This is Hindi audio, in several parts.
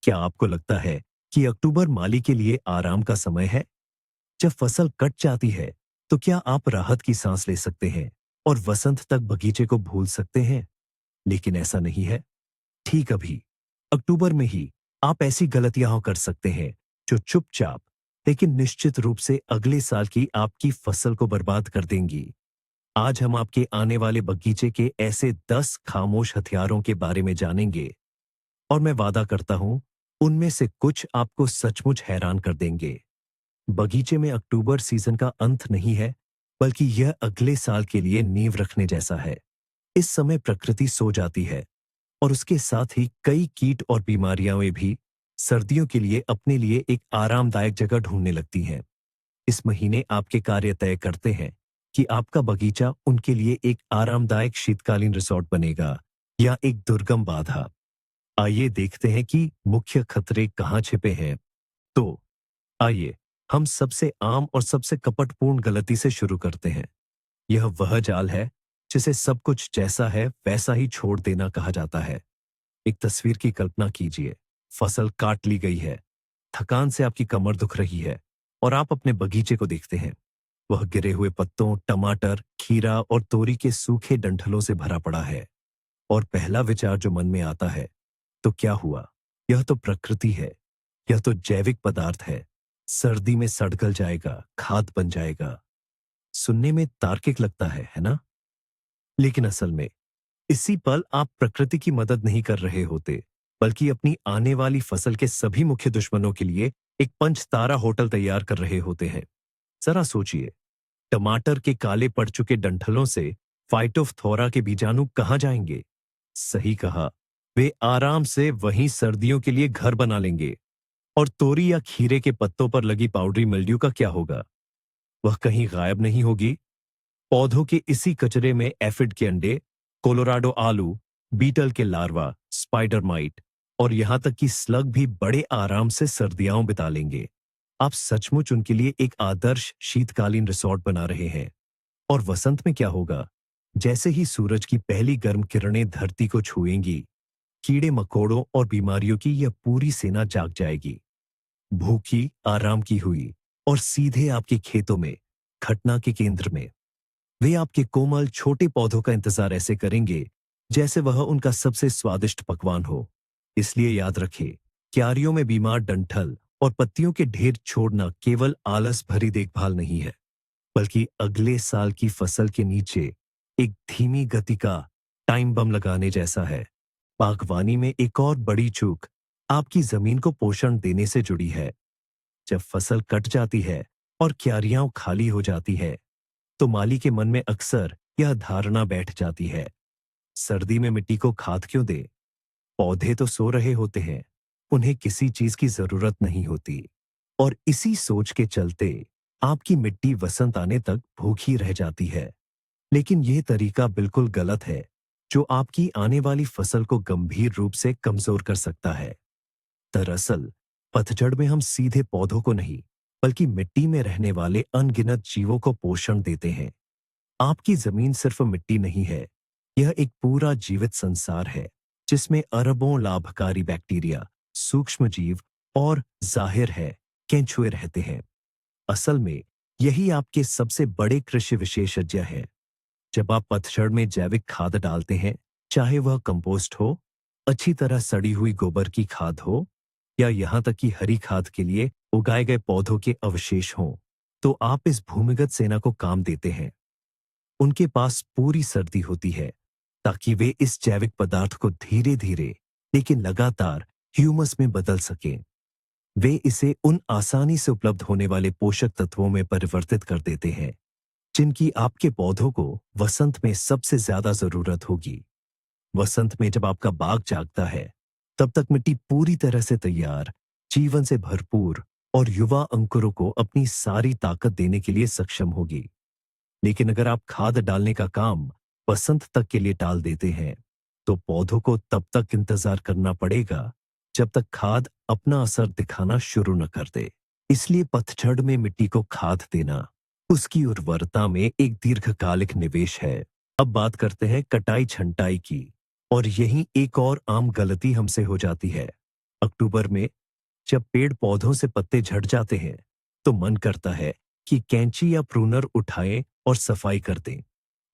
क्या आपको लगता है कि अक्टूबर माली के लिए आराम का समय है? जब फसल कट जाती है, तो क्या आप राहत की सांस ले सकते हैं और वसंत तक बगीचे को भूल सकते हैं? लेकिन ऐसा नहीं है। ठीक अभी, अक्टूबर में ही आप ऐसी गलतियां कर सकते हैं जो चुपचाप लेकिन निश्चित रूप से अगले साल की आपकी फसल को बर्बाद कर देंगी। आज हम आपके आने वाले बगीचे के ऐसे 10 खामोश हथियारों के बारे में जानेंगे और मैं वादा करता हूं, उनमें से कुछ आपको सचमुच हैरान कर देंगे। बगीचे में अक्टूबर सीजन का अंत नहीं है, बल्कि यह अगले साल के लिए नींव रखने जैसा है। इस समय प्रकृति सो जाती है और उसके साथ ही कई कीट और बीमारियां भी सर्दियों के लिए अपने लिए एक आरामदायक जगह ढूंढने लगती हैं। इस महीने आपके कार्य तय करते हैं कि आपका बगीचा उनके लिए एक आरामदायक शीतकालीन रिसोर्ट बनेगा या एक दुर्गम बाधा। आइए देखते हैं कि मुख्य खतरे कहाँ छिपे हैं। तो आइए हम सबसे आम और सबसे कपटपूर्ण गलती से शुरू करते हैं। यह वह जाल है जिसे सब कुछ जैसा है वैसा ही छोड़ देना कहा जाता है। एक तस्वीर की कल्पना कीजिए। फसल काट ली गई है, थकान से आपकी कमर दुख रही है और आप अपने बगीचे को देखते हैं। वह गिरे हुए पत्तों, टमाटर, खीरा और तोरी के सूखे डंठलों से भरा पड़ा है। और पहला विचार जो मन में आता है, तो क्या हुआ? यह तो प्रकृति है, यह तो जैविक पदार्थ है। सर्दी में सड़ गल जाएगा, खाद बन जाएगा। सुनने में तार्किक लगता है ना? लेकिन असल में इसी पल आप प्रकृति की मदद नहीं कर रहे होते, बल्कि अपनी आने वाली फसल के सभी मुख्य दुश्मनों के लिए एक पंचतारा होटल तैयार कर रहे होते हैं। जरा सोचिए, टमाटर के काले पड़ चुके डंठलों से फाइटोफथोरा के बीजाणु कहां जाएंगे? सही कहा, वे आराम से वहीं सर्दियों के लिए घर बना लेंगे। और तोरी या खीरे के पत्तों पर लगी पाउडरी मिल्ड्यू का क्या होगा? वह कहीं गायब नहीं होगी। पौधों के इसी कचरे में एफिड के अंडे, कोलोराडो आलू, बीटल के लार्वा, स्पाइडर माइट और यहां तक कि स्लग भी बड़े आराम से सर्दियां बिता लेंगे। आप सचमुच उनके लिए एक आदर्श शीतकालीन रिसोर्ट बना रहे हैं। और वसंत में क्या होगा? जैसे ही सूरज की पहली गर्म किरणें धरती को छुएंगी, कीड़े मकोड़ों और बीमारियों की यह पूरी सेना जाग जाएगी। भूखी, आराम की हुई और सीधे आपके खेतों में, घटना के केंद्र में। वे आपके कोमल छोटे पौधों का इंतजार ऐसे करेंगे जैसे वह उनका सबसे स्वादिष्ट पकवान हो। इसलिए याद रखें, क्यारियों में बीमार डंठल और पत्तियों के ढेर छोड़ना केवल आलस भरी देखभाल नहीं है, बल्कि अगले साल की फसल के नीचे एक धीमी गति का टाइम बम लगाने जैसा है। बागवानी में एक और बड़ी चूक आपकी जमीन को पोषण देने से जुड़ी है। जब फसल कट जाती है और क्यारियां खाली हो जाती है, तो माली के मन में अक्सर यह धारणा बैठ जाती है, सर्दी में मिट्टी को खाद क्यों दे? पौधे तो सो रहे होते हैं, उन्हें किसी चीज की जरूरत नहीं होती। और इसी सोच के चलते आपकी मिट्टी वसंत आने तक भूखी रह जाती है। लेकिन यह तरीका बिल्कुल गलत है, जो आपकी आने वाली फसल को गंभीर रूप से कमजोर कर सकता है। दरअसल पतझड़ में हम सीधे पौधों को नहीं, बल्कि मिट्टी में रहने वाले अनगिनत जीवों को पोषण देते हैं। आपकी जमीन सिर्फ मिट्टी नहीं है, यह एक पूरा जीवित संसार है, जिसमें अरबों लाभकारी बैक्टीरिया, सूक्ष्म जीव और जाहिर है केंचुए रहते हैं। असल में यही आपके सबसे बड़े कृषि विशेषज्ञ हैं। जब आप पतझड़ में जैविक खाद डालते हैं, चाहे वह कंपोस्ट हो, अच्छी तरह सड़ी हुई गोबर की खाद हो या यहां तक कि हरी खाद के लिए उगाए गए पौधों के अवशेष हों, तो आप इस भूमिगत सेना को काम देते हैं। उनके पास पूरी सर्दी होती है ताकि वे इस जैविक पदार्थ को धीरे धीरे लेकिन लगातार ह्यूमस में बदल सकें। वे इसे उन आसानी से उपलब्ध होने वाले पोषक तत्वों में परिवर्तित कर देते हैं जिनकी आपके पौधों को वसंत में सबसे ज्यादा जरूरत होगी। वसंत में जब आपका बाग जागता है, तब तक मिट्टी पूरी तरह से तैयार, जीवन से भरपूर और युवा अंकुरों को अपनी सारी ताकत देने के लिए सक्षम होगी। लेकिन अगर आप खाद डालने का काम बसंत तक के लिए टाल देते हैं, तो पौधों को तब तक इंतजार करना पड़ेगा जब तक खाद अपना असर दिखाना शुरू न कर दे। इसलिए पतझड़ में मिट्टी को खाद देना उसकी उर्वरता में एक दीर्घकालिक निवेश है। अब बात करते हैं कटाई छंटाई की, और यही एक और आम गलती हमसे हो जाती है। अक्टूबर में जब पेड़ पौधों से पत्ते झड़ जाते हैं, तो मन करता है कि कैंची या प्रूनर उठाएं और सफाई कर दें।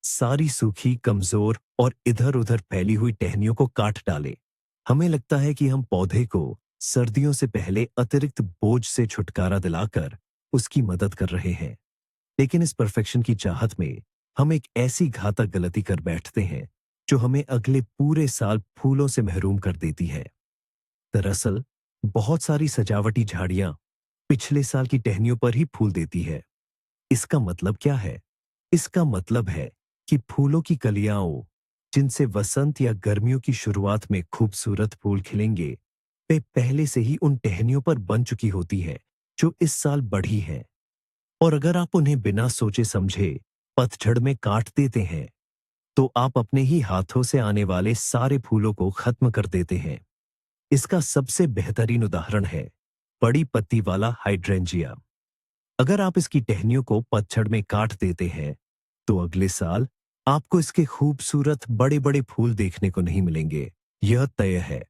सारी सूखी, कमजोर और इधर-उधर फैली हुई टहनियों को काट डालें। हमें लगता है कि हम पौधे को सर्दियों से पहले अतिरिक्त बोझ से छुटकारा दिलाकर उसकी मदद कर रहे हैं। लेकिन इस परफेक्शन की चाहत में हम एक ऐसी घातक गलती कर बैठते हैं जो हमें अगले पूरे साल फूलों से महरूम कर देती है। दरअसल बहुत सारी सजावटी झाड़ियां पिछले साल की टहनियों पर ही फूल देती है। इसका मतलब क्या है? इसका मतलब है कि फूलों की कलियां जिनसे वसंत या गर्मियों की शुरुआत में खूबसूरत फूल खिलेंगे, वे पहले से ही उन टहनियों पर बन चुकी होती है जो इस साल बढ़ी हैं। और अगर आप उन्हें बिना सोचे समझे पतझड़ में काट देते हैं, तो आप अपने ही हाथों से आने वाले सारे फूलों को खत्म कर देते हैं। इसका सबसे बेहतरीन उदाहरण है बड़ी पत्ती वाला हाइड्रेंजिया। अगर आप इसकी टहनियों को पतझड़ में काट देते हैं, तो अगले साल आपको इसके खूबसूरत बड़े बड़े फूल देखने को नहीं मिलेंगे। यह तय है।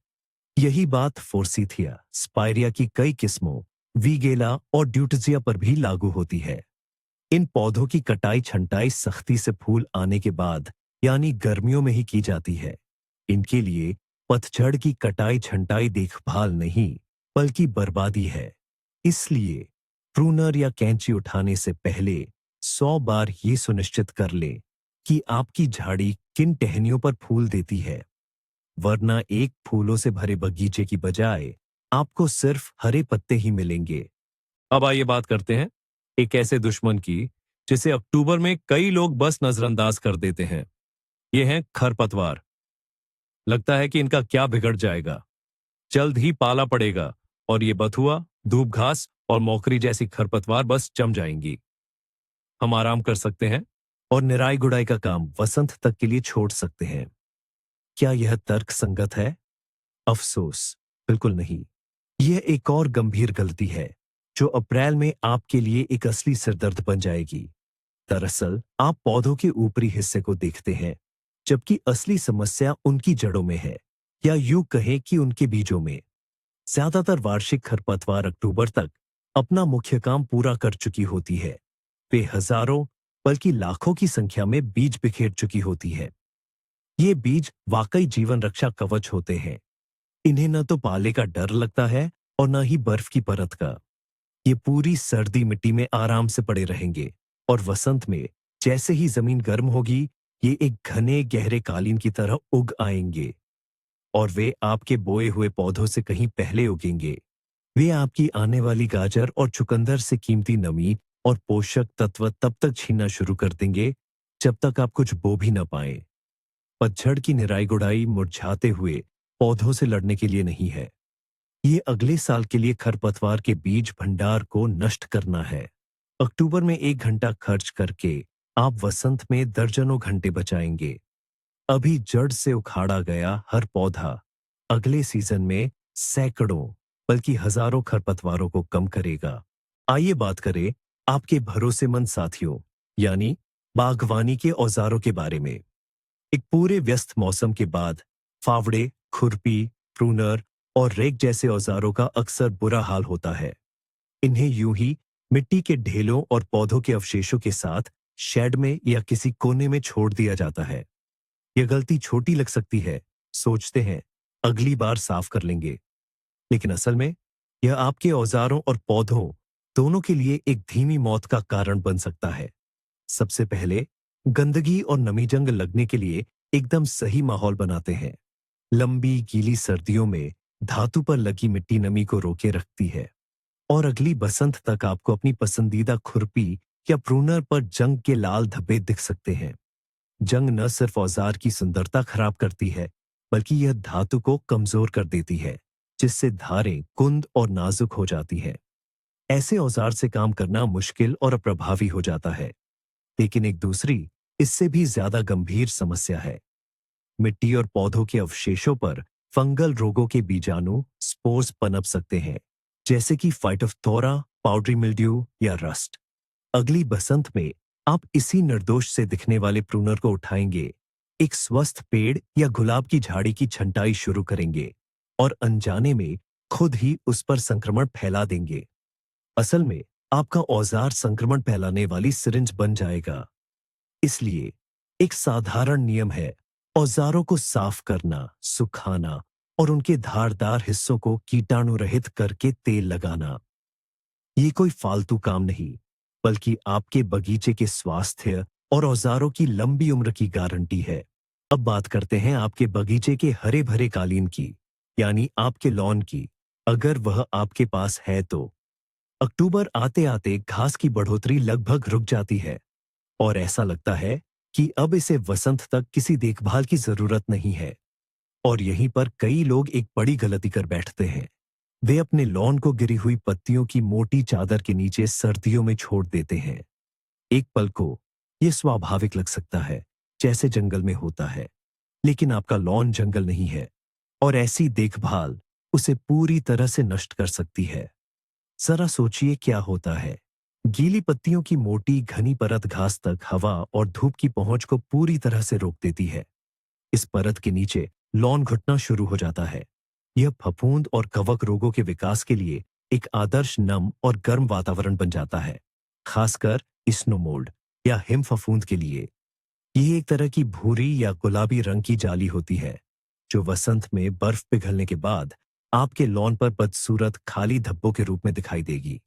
यही बात फोर्सीथिया, स्पाइरिया की कई किस्मों, वीगेला और ड्यूटजिया पर भी लागू होती है। इन पौधों की कटाई छंटाई सख्ती से फूल आने के बाद, यानी गर्मियों में ही की जाती है। इनके लिए पतझड़ की कटाई छंटाई देखभाल नहीं, बल्कि बर्बादी है। इसलिए प्रूनर या कैंची उठाने से पहले 100 बार ये सुनिश्चित कर ले कि आपकी झाड़ी किन टहनियों पर फूल देती है, वरना एक फूलों से भरे बगीचे की बजाय आपको सिर्फ हरे पत्ते ही मिलेंगे। अब आइए बात करते हैं एक ऐसे दुश्मन की जिसे अक्टूबर में कई लोग बस नजरअंदाज कर देते हैं। ये हैं खरपतवार। लगता है कि इनका क्या बिगड़ जाएगा, जल्द ही पाला पड़ेगा और ये बथुआ, धूप घास और मौकरी जैसी खरपतवार बस जम जाएंगी। हम आराम कर सकते हैं और निराई गुड़ाई का काम वसंत तक के लिए छोड़ सकते हैं। क्या यह तर्क संगत है? अफसोस, बिल्कुल नहीं। यह एक और गंभीर गलती है जो अप्रैल में आपके लिए एक असली सिरदर्द बन जाएगी। दरअसल आप पौधों के ऊपरी हिस्से को देखते हैं, जबकि असली समस्या उनकी जड़ों में है, या यूं कहें कि उनके बीजों में। ज्यादातर वार्षिक खरपतवार अक्टूबर तक अपना मुख्य काम पूरा कर चुकी होती है। वे हजारों, बल्कि लाखों की संख्या में बीज बिखेर चुकी होती है। ये बीज वाकई जीवन रक्षा कवच होते हैं। इन्हें न तो पाले का डर लगता है और न ही बर्फ की परत का। ये पूरी सर्दी मिट्टी में आराम से पड़े रहेंगे और वसंत में जैसे ही जमीन गर्म होगी, ये एक घने गहरे कालीन की तरह उग आएंगे। और वे आपके बोए हुए पौधों से कहीं पहले उगेंगे। वे आपकी आने वाली गाजर और चुकंदर से कीमती नमी और पोषक तत्व तब तक छीनना शुरू कर देंगे जब तक आप कुछ बो भी न पाए। पतझड़ की निराई गुड़ाई मुरझाते हुए पौधों से लड़ने के लिए नहीं है। ये अगले साल के लिए खरपतवार के बीज भंडार को नष्ट करना है। अक्टूबर में 1 घंटा खर्च करके आप वसंत में दर्जनों घंटे बचाएंगे। अभी जड़ से उखाड़ा गया हर पौधा अगले सीजन में सैकड़ों, बल्कि हजारों खरपतवारों को कम करेगा। आइए बात करें आपके भरोसेमंद साथियों, यानी बागवानी के औजारों के बारे में। एक पूरे व्यस्त मौसम के बाद फावड़े, खुरपी, प्रूनर और रेक जैसे औजारों का अक्सर बुरा हाल होता है। इन्हें यूं ही मिट्टी के ढेलों और पौधों के अवशेषों के साथ शेड में या किसी कोने में छोड़ दिया जाता है। यह गलती छोटी लग सकती है, सोचते हैं अगली बार साफ कर लेंगे, लेकिन असल में यह आपके औजारों और पौधों दोनों के लिए एक धीमी मौत का कारण बन सकता है। सबसे पहले गंदगी और नमी जंग लगने के लिए एकदम सही माहौल बनाते हैं। लंबी गीली सर्दियों में धातु पर लगी मिट्टी नमी को रोके रखती है और अगली बसंत तक आपको अपनी पसंदीदा खुरपी या प्रूनर पर जंग के लाल धब्बे दिख सकते हैं। जंग न सिर्फ औजार की सुंदरता खराब करती है, बल्कि यह धातु को कमजोर कर देती है, जिससे धारें कुंद और नाजुक हो जाती हैं। ऐसे औजार से काम करना मुश्किल और अप्रभावी हो जाता है। लेकिन एक दूसरी, इससे भी ज्यादा गंभीर समस्या है। मिट्टी और पौधों के अवशेषों पर फंगल रोगों के बीजाणु स्पोर्स पनप सकते हैं, जैसे कि फाइटोफथोरा, पाउडरी मिल्ड्यू या रस्ट। अगली बसंत में आप इसी निर्दोष से दिखने वाले प्रूनर को उठाएंगे, एक स्वस्थ पेड़ या गुलाब की झाड़ी की छंटाई शुरू करेंगे और अनजाने में खुद ही उस पर संक्रमण फैला देंगे। असल में आपका औजार संक्रमण फैलाने वाली सिरिंज बन जाएगा। इसलिए एक साधारण नियम है, औजारों को साफ करना, सुखाना और उनके धारदार हिस्सों को कीटाणु रहित करके तेल लगाना। ये कोई फालतू काम नहीं, बल्कि आपके बगीचे के स्वास्थ्य और औजारों की लंबी उम्र की गारंटी है। अब बात करते हैं आपके बगीचे के हरे भरे कालीन की, यानी आपके लॉन की, अगर वह आपके पास है तो। अक्टूबर आते आते घास की बढ़ोतरी लगभग रुक जाती है और ऐसा लगता है कि अब इसे वसंत तक किसी देखभाल की जरूरत नहीं है। और यहीं पर कई लोग एक बड़ी गलती कर बैठते हैं। वे अपने लॉन को गिरी हुई पत्तियों की मोटी चादर के नीचे सर्दियों में छोड़ देते हैं। एक पल को यह स्वाभाविक लग सकता है, जैसे जंगल में होता है, लेकिन आपका लॉन जंगल नहीं है और ऐसी देखभाल उसे पूरी तरह से नष्ट कर सकती है। जरा सोचिए क्या होता है। गीली पत्तियों की मोटी घनी परत घास तक हवा और धूप की पहुंच को पूरी तरह से रोक देती है। इस परत के नीचे लॉन घुटना शुरू हो जाता है। यह फफूंद और कवक रोगों के विकास के लिए एक आदर्श नम और गर्म वातावरण बन जाता है, खासकर स्नो मोल्ड या हिम फफूंद के लिए। यह एक तरह की भूरी या गुलाबी रंग की जाली होती है, जो वसंत में बर्फ पिघलने के बाद आपके लॉन पर बदसूरत खाली धब्बों के रूप में दिखाई देगी।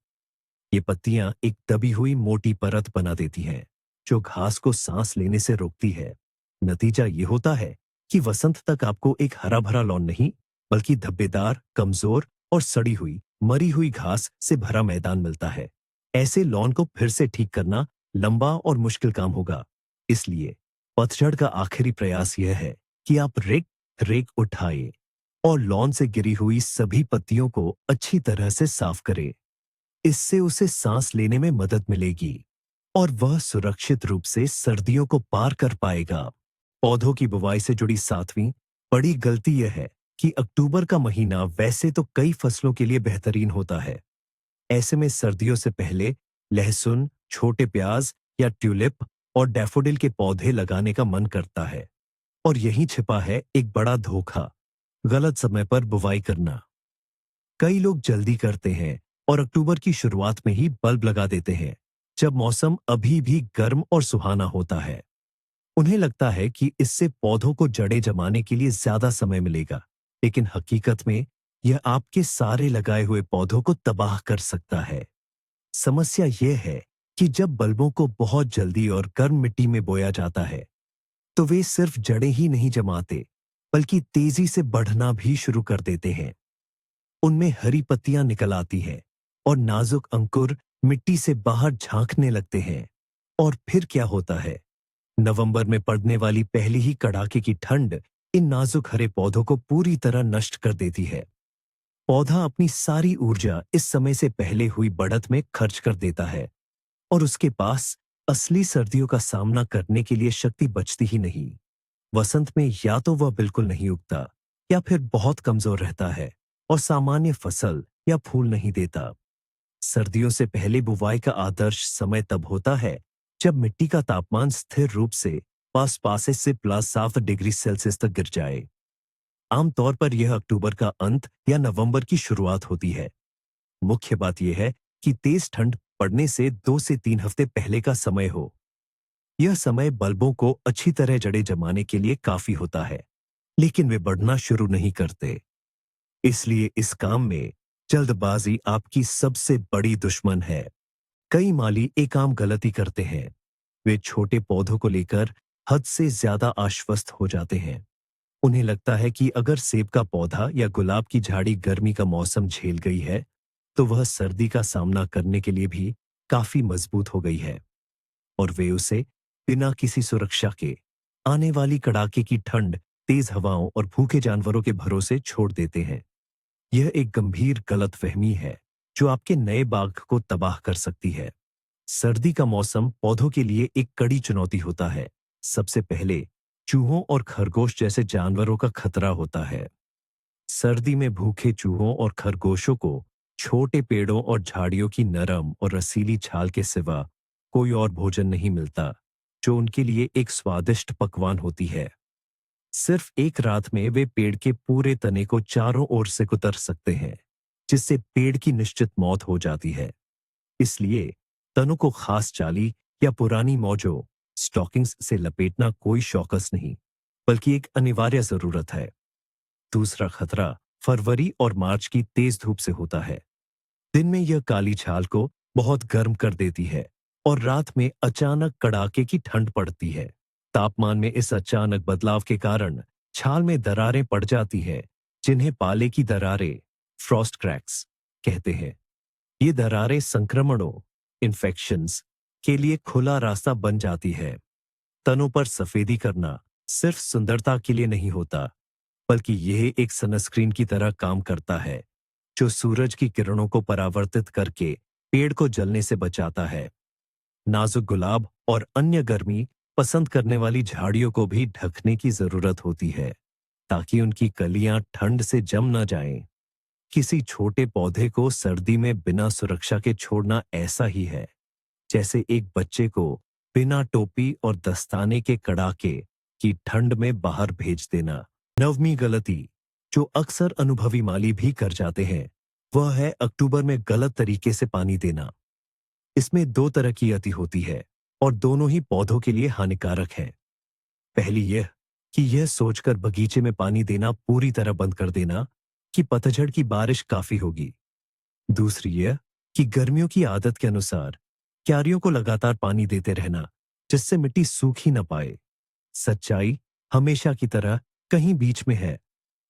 ये पत्तियां एक दबी हुई मोटी परत बना देती हैं, जो घास को सांस लेने से रोकती है। नतीजा ये होता है कि वसंत तक आपको एक हरा भरा लॉन नहीं, बल्कि धब्बेदार, कमजोर और सड़ी हुई, मरी हुई घास से भरा मैदान मिलता है। ऐसे लॉन को फिर से ठीक करना लंबा और मुश्किल काम होगा। इसलिए पतझड़ का आखिरी प्रयास यह है कि आप रेक रेक उठाए और लॉन से गिरी हुई सभी पत्तियों को अच्छी तरह से साफ करें। इससे उसे सांस लेने में मदद मिलेगी और वह सुरक्षित रूप से सर्दियों को पार कर पाएगा। पौधों की बुवाई से जुड़ी सातवीं बड़ी गलती यह है कि अक्टूबर का महीना वैसे तो कई फसलों के लिए बेहतरीन होता है। ऐसे में सर्दियों से पहले लहसुन, छोटे प्याज या ट्यूलिप और डैफोडिल के पौधे लगाने का मन करता है। और यहीं छिपा है एक बड़ा धोखा, गलत समय पर बुवाई करना। कई लोग जल्दी करते हैं और अक्टूबर की शुरुआत में ही बल्ब लगा देते हैं, जब मौसम अभी भी गर्म और सुहाना होता है। उन्हें लगता है कि इससे पौधों को जड़ें जमाने के लिए ज्यादा समय मिलेगा, लेकिन हकीकत में यह आपके सारे लगाए हुए पौधों को तबाह कर सकता है। समस्या यह है कि जब बल्बों को बहुत जल्दी और गर्म मिट्टी में बोया जाता है, तो वे सिर्फ जड़ें ही नहीं जमाते, बल्कि तेजी से बढ़ना भी शुरू कर देते हैं। उनमें हरी पत्तियां निकल आती हैं और नाजुक अंकुर मिट्टी से बाहर झांकने लगते हैं। और फिर क्या होता है? नवंबर में पड़ने वाली पहली ही कड़ाके की ठंड इन नाजुक हरे पौधों को पूरी तरह नष्ट कर देती है। पौधा अपनी सारी ऊर्जा इस समय से पहले हुई बढ़त में खर्च कर देता है और उसके पास असली सर्दियों का सामना करने के लिए शक्ति बचती ही नहीं। वसंत में या तो वह बिल्कुल नहीं उगता या फिर बहुत कमजोर रहता है और सामान्य फसल या फूल नहीं देता। सर्दियों से पहले बुवाई का आदर्श समय तब होता है जब मिट्टी का तापमान स्थिर रूप से पास से +7 डिग्री सेल्सियस तक गिर जाए। आमतौर पर यह अक्टूबर का अंत या नवंबर की शुरुआत होती है। मुख्य बात यह है कि तेज ठंड पड़ने से 2 से 3 हफ्ते पहले का समय हो। यह समय बल्बों को अच्छी तरह जड़ें जमाने के लिए काफी होता है, लेकिन वे बढ़ना शुरू नहीं करते। इसलिए इस काम में जल्दबाजी आपकी सबसे बड़ी दुश्मन है। कई माली एक आम गलती करते हैं। वे छोटे पौधों को लेकर हद से ज्यादा आश्वस्त हो जाते हैं। उन्हें लगता है कि अगर सेब का पौधा या गुलाब की झाड़ी गर्मी का मौसम झेल गई है, तो वह सर्दी का सामना करने के लिए भी काफी मजबूत हो गई है। और वे उसे बिना किसी सुरक्षा के आने वाली कड़ाके की ठंड, तेज हवाओं और भूखे जानवरों के भरोसे छोड़ देते हैं। यह एक गंभीर गलतफहमी है जो आपके नए बाग को तबाह कर सकती है। सर्दी का मौसम पौधों के लिए एक कड़ी चुनौती होता है। सबसे पहले चूहों और खरगोश जैसे जानवरों का खतरा होता है। सर्दी में भूखे चूहों और खरगोशों को छोटे पेड़ों और झाड़ियों की नरम और रसीली छाल के सिवा कोई और भोजन नहीं मिलता, जो उनके लिए एक स्वादिष्ट पकवान होती है। सिर्फ एक रात में वे पेड़ के पूरे तने को चारों ओर से कुतर सकते हैं। जिससे पेड़ की निश्चित मौत हो जाती है। इसलिए तनों को खास जाली या पुरानी मौजों स्टॉकिंग्स से लपेटना कोई शौकस नहीं, बल्कि एक अनिवार्य जरूरत है। दूसरा खतरा फरवरी और मार्च की तेज धूप से होता है। दिन में यह काली छाल को बहुत गर्म कर देती है और रात में अचानक कड़ाके की ठंड पड़ती है। तापमान में इस अचानक बदलाव के कारण छाल में दरारें पड़ जाती है, जिन्हें पाले की दरारें फ्रॉस्ट क्रैक्स कहते हैं। ये दरारें संक्रमणों इन्फेक्शंस के लिए खुला रास्ता बन जाती है। तनों पर सफेदी करना सिर्फ सुंदरता के लिए नहीं होता, बल्कि यह एक सनस्क्रीन की तरह काम करता है, जो सूरज की किरणों को परावर्तित करके पेड़ को जलने से बचाता है। नाजुक गुलाब और अन्य गर्मी पसंद करने वाली झाड़ियों को भी ढकने की जरूरत होती है, ताकि उनकी कलियां ठंड से जम न जाएं। किसी छोटे पौधे को सर्दी में बिना सुरक्षा के छोड़ना ऐसा ही है जैसे एक बच्चे को बिना टोपी और दस्ताने के कड़ाके की ठंड में बाहर भेज देना। नववीं गलती, जो अक्सर अनुभवी माली भी कर जाते हैं, वह है अक्टूबर में गलत तरीके से पानी देना। इसमें दो तरह की अति होती है और दोनों ही पौधों के लिए हानिकारक है। पहली यह कि यह सोचकर बगीचे में पानी देना पूरी तरह बंद कर देना कि पतझड़ की बारिश काफी होगी। दूसरी यह कि गर्मियों की आदत के अनुसार क्यारियों को लगातार पानी देते रहना, जिससे मिट्टी सूख ही न पाए। सच्चाई हमेशा की तरह कहीं बीच में है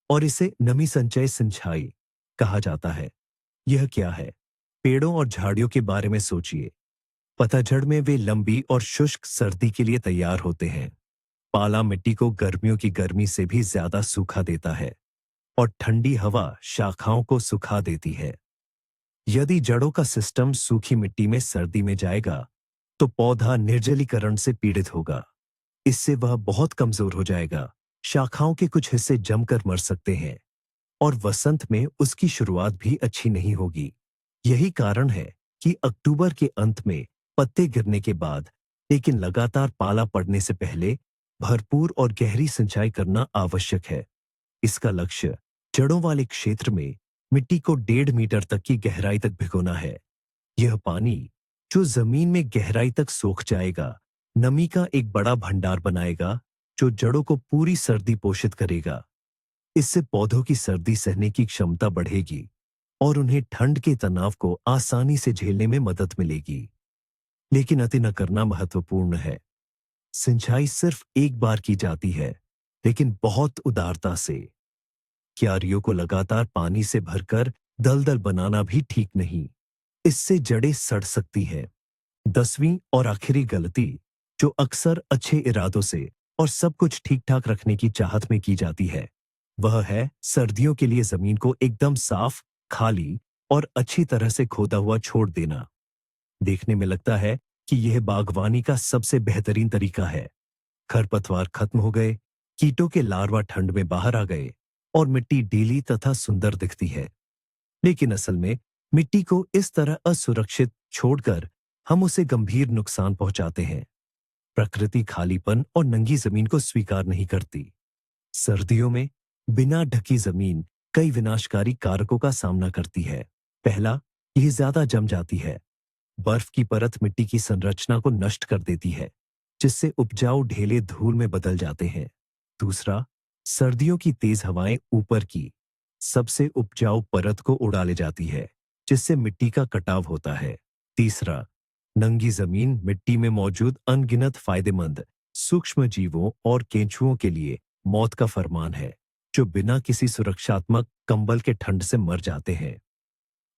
और इसे नमी संचय सिंचाई कहा जाता है। यह क्या है? पेड़ों और झाड़ियों के बारे में सोचिए। पतझड़ में वे लंबी और शुष्क सर्दी के लिए तैयार होते हैं। पाला मिट्टी को गर्मियों की गर्मी से भी ज्यादा सूखा देता है और ठंडी हवा शाखाओं को सुखा देती है। यदि जड़ों का सिस्टम सूखी मिट्टी में सर्दी में जाएगा, तो पौधा निर्जलीकरण से पीड़ित होगा। इससे वह बहुत कमजोर हो जाएगा, शाखाओं के कुछ हिस्से जमकर मर सकते हैं और वसंत में उसकी शुरुआत भी अच्छी नहीं होगी। यही कारण है कि अक्टूबर के अंत में पत्ते गिरने के बाद, लेकिन लगातार पाला पड़ने से पहले भरपूर और गहरी सिंचाई करना आवश्यक है। इसका लक्ष्य जड़ों वाले क्षेत्र में मिट्टी को 1.5 मीटर तक की गहराई तक भिगोना है। यह पानी, जो जमीन में गहराई तक सोख जाएगा, नमी का एक बड़ा भंडार बनाएगा, जो जड़ों को पूरी सर्दी पोषित करेगा। इससे पौधों की सर्दी सहने की क्षमता बढ़ेगी और उन्हें ठंड के तनाव को आसानी से झेलने में मदद मिलेगी। लेकिन अति न करना महत्वपूर्ण है। सिंचाई सिर्फ एक बार की जाती है, लेकिन बहुत उदारता से। क्यारियों को लगातार पानी से भरकर दलदल बनाना भी ठीक नहीं। इससे जड़ें सड़ सकती हैं। 10वीं और आखिरी गलती, जो अक्सर अच्छे इरादों से और सब कुछ ठीक ठाक रखने की चाहत में की जाती है, वह है सर्दियों के लिए जमीन को एकदम साफ, खाली और अच्छी तरह से खोदा हुआ छोड़ देना। देखने में लगता है कि यह बागवानी का सबसे बेहतरीन तरीका है। खरपतवार खत्म हो गए, कीटों के लार्वा ठंड में बाहर आ गए और मिट्टी ढीली तथा सुंदर दिखती है। लेकिन असल में मिट्टी को इस तरह असुरक्षित छोड़कर हम उसे गंभीर नुकसान पहुंचाते हैं। प्रकृति खालीपन और नंगी जमीन को स्वीकार नहीं करती। सर्दियों में बिना ढकी जमीन कई विनाशकारी कारकों का सामना करती है। पहला, यह ज्यादा जम जाती है। बर्फ की परत मिट्टी की संरचना को नष्ट कर देती है, जिससे उपजाऊ ढेले धूल में बदल जाते हैं। दूसरा, सर्दियों की तेज हवाएं ऊपर की सबसे उपजाऊ परत को उड़ा ले जाती है, जिससे मिट्टी का कटाव होता है। तीसरा, नंगी जमीन मिट्टी में मौजूद अनगिनत फायदेमंद सूक्ष्म जीवों और केंचुओं के लिए मौत का फरमान है, जो बिना किसी सुरक्षात्मक कंबल के ठंड से मर जाते हैं।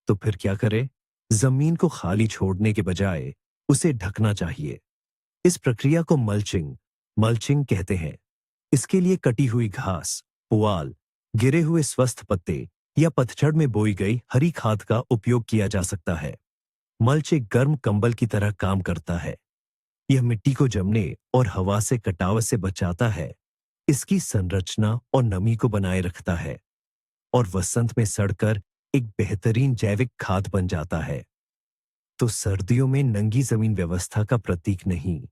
तो फिर क्या करें? जमीन को खाली छोड़ने के बजाय उसे ढकना चाहिए। इस प्रक्रिया को मल्चिंग मल्चिंग कहते हैं। इसके लिए कटी हुई घास, पुआल, गिरे हुए स्वस्थ पत्ते या पतझड़ में बोई गई हरी खाद का उपयोग किया जा सकता है। मल्च एक गर्म कंबल की तरह काम करता है। यह मिट्टी को जमने और हवा से कटाव से बचाता है, इसकी संरचना और नमी को बनाए रखता है और वसंत में सड़कर एक बेहतरीन जैविक खाद बन जाता है। तो सर्दियों में नंगी जमीन व्यवस्था का प्रतीक नहीं,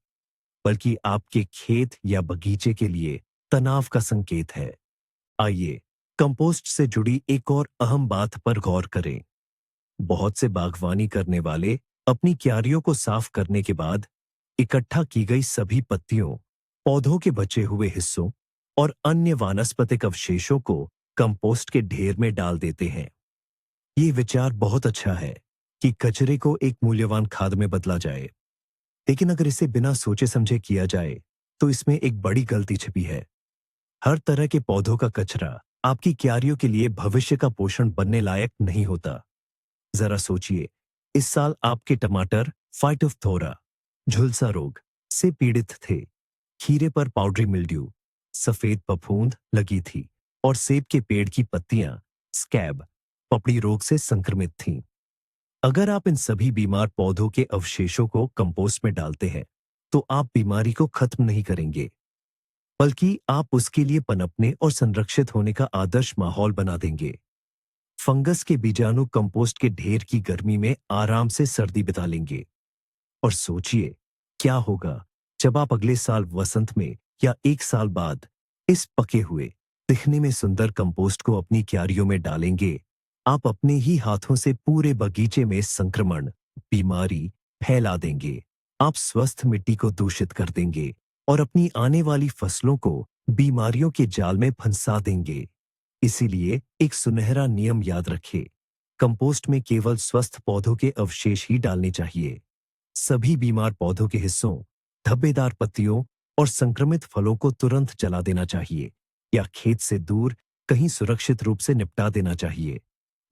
बल्कि आपके खेत या बगीचे के लिए तनाव का संकेत है। आइए कंपोस्ट से जुड़ी एक और अहम बात पर गौर करें। बहुत से बागवानी करने वाले अपनी क्यारियों को साफ करने के बाद इकट्ठा की गई सभी पत्तियों, पौधों के बचे हुए हिस्सों और अन्य वानस्पतिक अवशेषों को कंपोस्ट के ढेर में डाल देते हैं। ये विचार बहुत अच्छा है कि कचरे को एक मूल्यवान खाद में बदला जाए, लेकिन अगर इसे बिना सोचे समझे किया जाए तो इसमें एक बड़ी गलती छिपी है। हर तरह के पौधों का कचरा आपकी क्यारियों के लिए भविष्य का पोषण बनने लायक नहीं होता। जरा सोचिए, इस साल आपके टमाटर फाइटोप्थोरा, झुलसा रोग से पीड़ित थे, खीरे पर पाउडरी मिल्ड्यू, सफेद फफूंद लगी थी और सेब के पेड़ की पत्तियां स्कैब, पपड़ी रोग से संक्रमित थीं। अगर आप इन सभी बीमार पौधों के अवशेषों को कंपोस्ट में डालते हैं, तो आप बीमारी को खत्म नहीं करेंगे, बल्कि आप उसके लिए पनपने और संरक्षित होने का आदर्श माहौल बना देंगे। फंगस के बीजाणु कंपोस्ट के ढेर की गर्मी में आराम से सर्दी बिता लेंगे। और सोचिए, क्या होगा जब आप अगले साल वसंत में या एक साल बाद इस पके हुए, दिखने में सुंदर कंपोस्ट को अपनी क्यारियों में डालेंगे। आप अपने ही हाथों से पूरे बगीचे में संक्रमण, बीमारी फैला देंगे। आप स्वस्थ मिट्टी को दूषित कर देंगे और अपनी आने वाली फसलों को बीमारियों के जाल में फंसा देंगे। इसीलिए एक सुनहरा नियम याद रखें, कंपोस्ट में केवल स्वस्थ पौधों के अवशेष ही डालने चाहिए। सभी बीमार पौधों के हिस्सों, धब्बेदार पत्तियों और संक्रमित फलों को तुरंत जला देना चाहिए या खेत से दूर कहीं सुरक्षित रूप से निपटा देना चाहिए।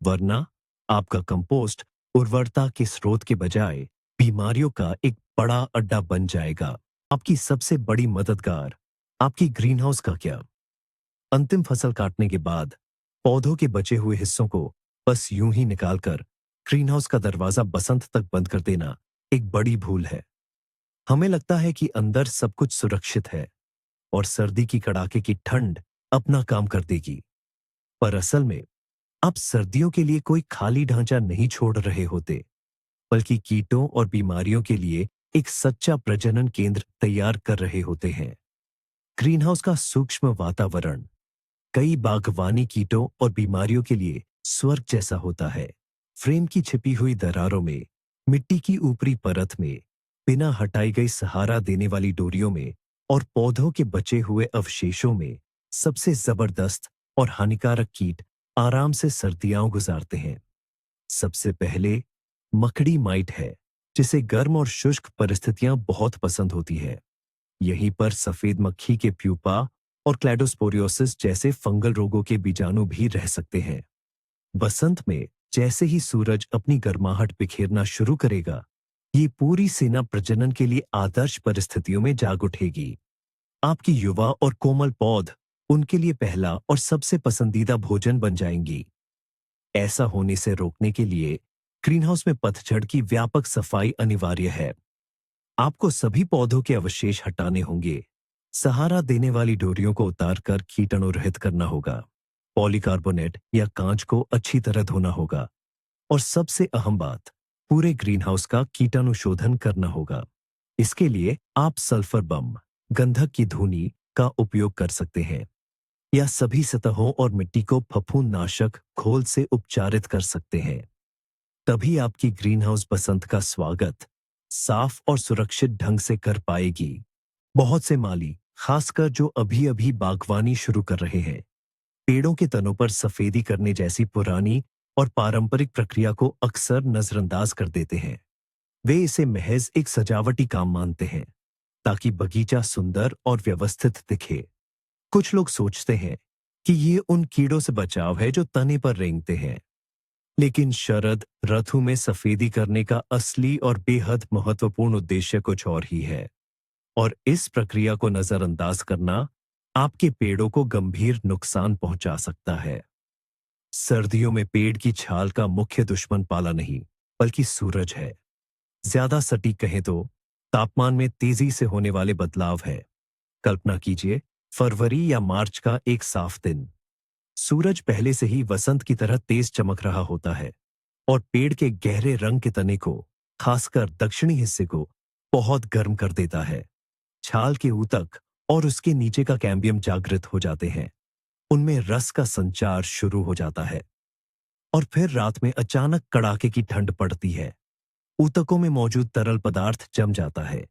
वरना आपका कंपोस्ट उर्वरता के स्रोत के बजाय बीमारियों का एक बड़ा अड्डा बन जाएगा। आपकी सबसे बड़ी मददगार आपकी ग्रीनहाउस का क्या? अंतिम फसल काटने के बाद पौधों के बचे हुए हिस्सों को बस यूं ही निकालकर ग्रीनहाउस का दरवाजा बसंत तक बंद कर देना एक बड़ी भूल है। हमें लगता है कि अंदर सब कुछ सुरक्षित है और सर्दी की कड़ाके की ठंड अपना काम कर देगी, पर असल में आप सर्दियों के लिए कोई खाली ढांचा नहीं छोड़ रहे होते, बल्कि कीटों और बीमारियों के लिए एक सच्चा प्रजनन केंद्र तैयार कर रहे होते हैं। ग्रीनहाउस का सूक्ष्म वातावरण कई बागवानी कीटों और बीमारियों के लिए स्वर्ग जैसा होता है। फ्रेम की छिपी हुई दरारों में, मिट्टी की ऊपरी परत में, बिना हटाई गई सहारा देने वाली डोरियों में और पौधों के बचे हुए अवशेषों में सबसे जबरदस्त और हानिकारक कीट आराम से सर्दियां गुजारते हैं। सबसे पहले मकड़ी माइट है, जिसे गर्म और शुष्क परिस्थितियां बहुत पसंद होती है। यहीं पर सफेद मक्खी के प्यूपा और क्लैडोस्पोरियोसिस जैसे फंगल रोगों के बीजाणु भी रह सकते हैं। बसंत में जैसे ही सूरज अपनी गर्माहट बिखेरना शुरू करेगा, ये पूरी सेना प्रजनन के लिए आदर्श परिस्थितियों में जाग उठेगी। आपकी युवा और कोमल पौध उनके लिए पहला और सबसे पसंदीदा भोजन बन जाएंगी। ऐसा होने से रोकने के लिए ग्रीनहाउस में पतझड़ की व्यापक सफाई अनिवार्य है। आपको सभी पौधों के अवशेष हटाने होंगे, सहारा देने वाली डोरियों को उतारकर कीटाणु रहित करना होगा, पॉलीकार्बोनेट या कांच को अच्छी तरह धोना होगा और सबसे अहम बात, पूरे ग्रीनहाउस का कीटाणु शोधन करना होगा। इसके लिए आप सल्फर बम, गंधक की धूनी का उपयोग कर सकते हैं या सभी सतहों और मिट्टी को फफूंदनाशक घोल से उपचारित कर सकते हैं। तभी आपकी ग्रीनहाउस बसंत का स्वागत साफ और सुरक्षित ढंग से कर पाएगी। बहुत से माली, खासकर जो अभी अभी बागवानी शुरू कर रहे हैं, पेड़ों के तनों पर सफेदी करने जैसी पुरानी और पारंपरिक प्रक्रिया को अक्सर नजरअंदाज कर देते हैं। वे इसे महज एक सजावटी काम मानते हैं, ताकि बगीचा सुंदर और व्यवस्थित दिखे। कुछ लोग सोचते हैं कि ये उन कीड़ों से बचाव है जो तने पर रेंगते हैं, लेकिन शरद ऋतु में सफेदी करने का असली और बेहद महत्वपूर्ण उद्देश्य कुछ और ही है, और इस प्रक्रिया को नजरअंदाज करना आपके पेड़ों को गंभीर नुकसान पहुंचा सकता है। सर्दियों में पेड़ की छाल का मुख्य दुश्मन पाला नहीं, बल्कि सूरज है। ज्यादा सटीक कहें तो तापमान में तेजी से होने वाले बदलाव है। कल्पना कीजिए, फरवरी या मार्च का एक साफ दिन। सूरज पहले से ही वसंत की तरह तेज चमक रहा होता है और पेड़ के गहरे रंग के तने को, खासकर दक्षिणी हिस्से को, बहुत गर्म कर देता है। छाल के ऊतक और उसके नीचे का कैम्बियम जागृत हो जाते हैं। उनमें रस का संचार शुरू हो जाता है। और फिर रात में अचानक कड़ाके की ठंड पड़ती है। ऊतकों में मौजूद तरल पदार्थ जम जाता है,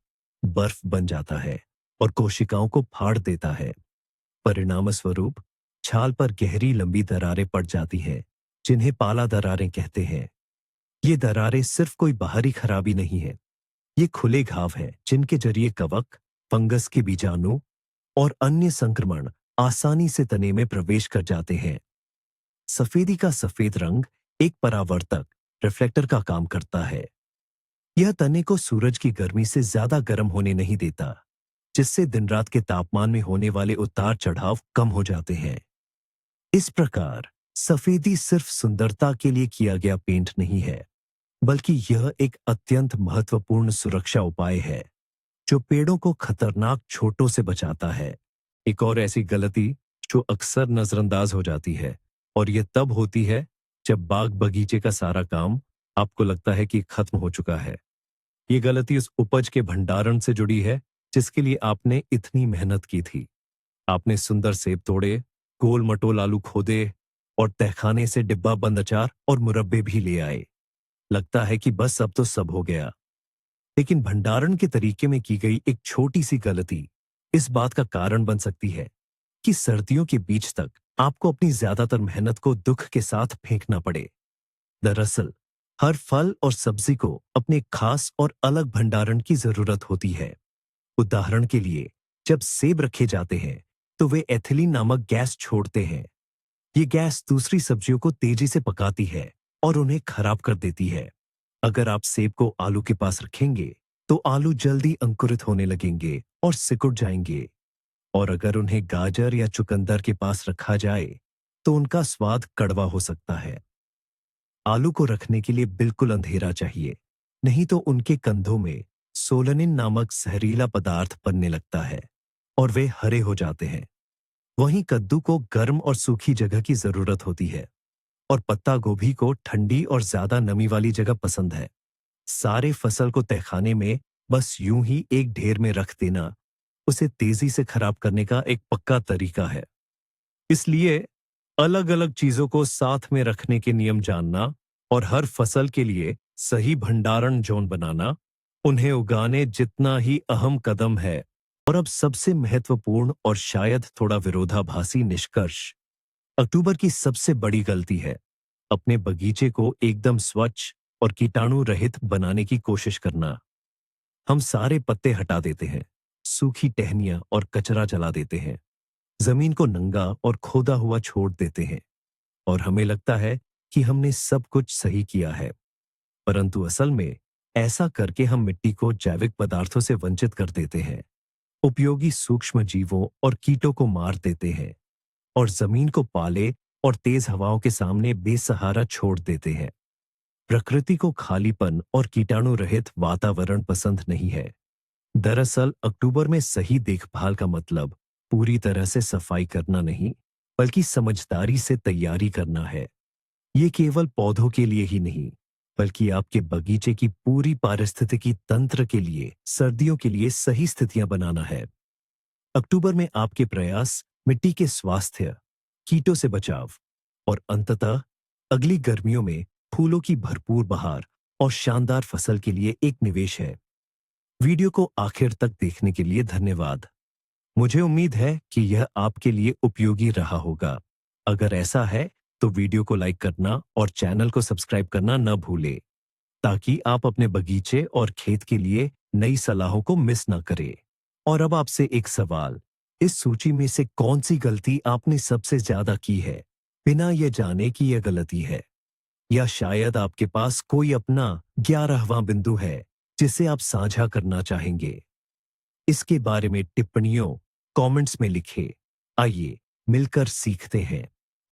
बर्फ बन जाता है और कोशिकाओं को फाड़ देता है। परिणाम स्वरूप छाल पर गहरी लंबी दरारें पड़ जाती हैं, जिन्हें पाला दरारें कहते हैं। ये दरारें सिर्फ कोई बाहरी खराबी नहीं है, ये खुले घाव हैं जिनके जरिए कवक, फंगस के बीजाणु और अन्य संक्रमण आसानी से तने में प्रवेश कर जाते हैं। सफेदी का सफेद रंग एक परावर्तक रिफ्लेक्टर का काम करता है। यह तने को सूरज की गर्मी से ज्यादा गर्म होने नहीं देता, जिससे दिन रात के तापमान में होने वाले उतार चढ़ाव कम हो जाते हैं। इस प्रकार सफेदी सिर्फ सुंदरता के लिए किया गया पेंट नहीं है, बल्कि यह एक अत्यंत महत्वपूर्ण सुरक्षा उपाय है जो पेड़ों को खतरनाक चोटों से बचाता है। एक और ऐसी गलती जो अक्सर नजरअंदाज हो जाती है, और यह तब होती है जब बाग बगीचे का सारा काम आपको लगता है कि खत्म हो चुका है। ये गलती उस उपज के भंडारण से जुड़ी है जिसके लिए आपने इतनी मेहनत की थी। आपने सुंदर सेब तोड़े, गोल मटोल आलू खोदे और तहखाने से डिब्बा बंद अचार और मुरब्बे भी ले आए। लगता है कि बस अब तो सब हो गया। लेकिन भंडारण के तरीके में की गई एक छोटी सी गलती इस बात का कारण बन सकती है कि सर्दियों के बीच तक आपको अपनी ज्यादातर मेहनत को दुख के साथ फेंकना पड़े। दरअसल हर फल और सब्जी को अपने खास और अलग भंडारण की जरूरत होती है। उदाहरण के लिए, जब सेब रखे जाते हैं तो वे एथिलीन नामक गैस छोड़ते हैं। ये गैस दूसरी सब्जियों को तेजी से पकाती है और उन्हें खराब कर देती है। अगर आप सेब को आलू के पास रखेंगे तो आलू जल्दी अंकुरित होने लगेंगे और सिकुड़ जाएंगे, और अगर उन्हें गाजर या चुकंदर के पास रखा जाए तो उनका स्वाद कड़वा हो सकता है। आलू को रखने के लिए बिल्कुल अंधेरा चाहिए, नहीं तो उनके कंधों में सोलनिन नामक जहरीला पदार्थ बनने लगता है और वे हरे हो जाते हैं। वहीं कद्दू को गर्म और सूखी जगह की जरूरत होती है, और पत्ता गोभी को ठंडी और ज्यादा नमी वाली जगह पसंद है। सारे फसल को तहखाने में बस यूं ही एक ढेर में रख देना उसे तेजी से खराब करने का एक पक्का तरीका है। इसलिए अलग अलग चीजों को साथ में रखने के नियम जानना और हर फसल के लिए सही भंडारण जोन बनाना उन्हें उगाने जितना ही अहम कदम है। और अब सबसे महत्वपूर्ण और शायद थोड़ा विरोधाभासी निष्कर्ष, अक्टूबर की सबसे बड़ी गलती है अपने बगीचे को एकदम स्वच्छ और कीटाणु रहित बनाने की कोशिश करना। हम सारे पत्ते हटा देते हैं, सूखी टहनियां और कचरा जला देते हैं, जमीन को नंगा और खोदा हुआ छोड़ देते हैं, और हमें लगता है कि हमने सब कुछ सही किया है। परंतु असल में ऐसा करके हम मिट्टी को जैविक पदार्थों से वंचित कर देते हैं, उपयोगी सूक्ष्म जीवों और कीटों को मार देते हैं, और जमीन को पाले और तेज हवाओं के सामने बेसहारा छोड़ देते हैं। प्रकृति को खालीपन और कीटाणु रहित वातावरण पसंद नहीं है। दरअसल अक्टूबर में सही देखभाल का मतलब पूरी तरह से सफाई करना नहीं, बल्कि समझदारी से तैयारी करना है। ये केवल पौधों के लिए ही नहीं, बल्कि आपके बगीचे की पूरी पारिस्थितिकी तंत्र के लिए सर्दियों के लिए सही स्थितियां बनाना है। अक्टूबर में आपके प्रयास मिट्टी के स्वास्थ्य, कीटों से बचाव और अंततः अगली गर्मियों में फूलों की भरपूर बहार और शानदार फसल के लिए एक निवेश है। वीडियो को आखिर तक देखने के लिए धन्यवाद। मुझे उम्मीद है कि यह आपके लिए उपयोगी रहा होगा। अगर ऐसा है तो वीडियो को लाइक करना और चैनल को सब्सक्राइब करना न भूलें, ताकि आप अपने बगीचे और खेत के लिए नई सलाहों को मिस न करें। और अब आपसे एक सवाल, इस सूची में से कौन सी गलती आपने सबसे ज्यादा की है बिना ये जाने कि यह गलती है? या शायद आपके पास कोई अपना 11वां बिंदु है जिसे आप साझा करना चाहेंगे? इसके बारे में टिप्पणियों कमेंट्स में लिखें। आइए मिलकर सीखते हैं।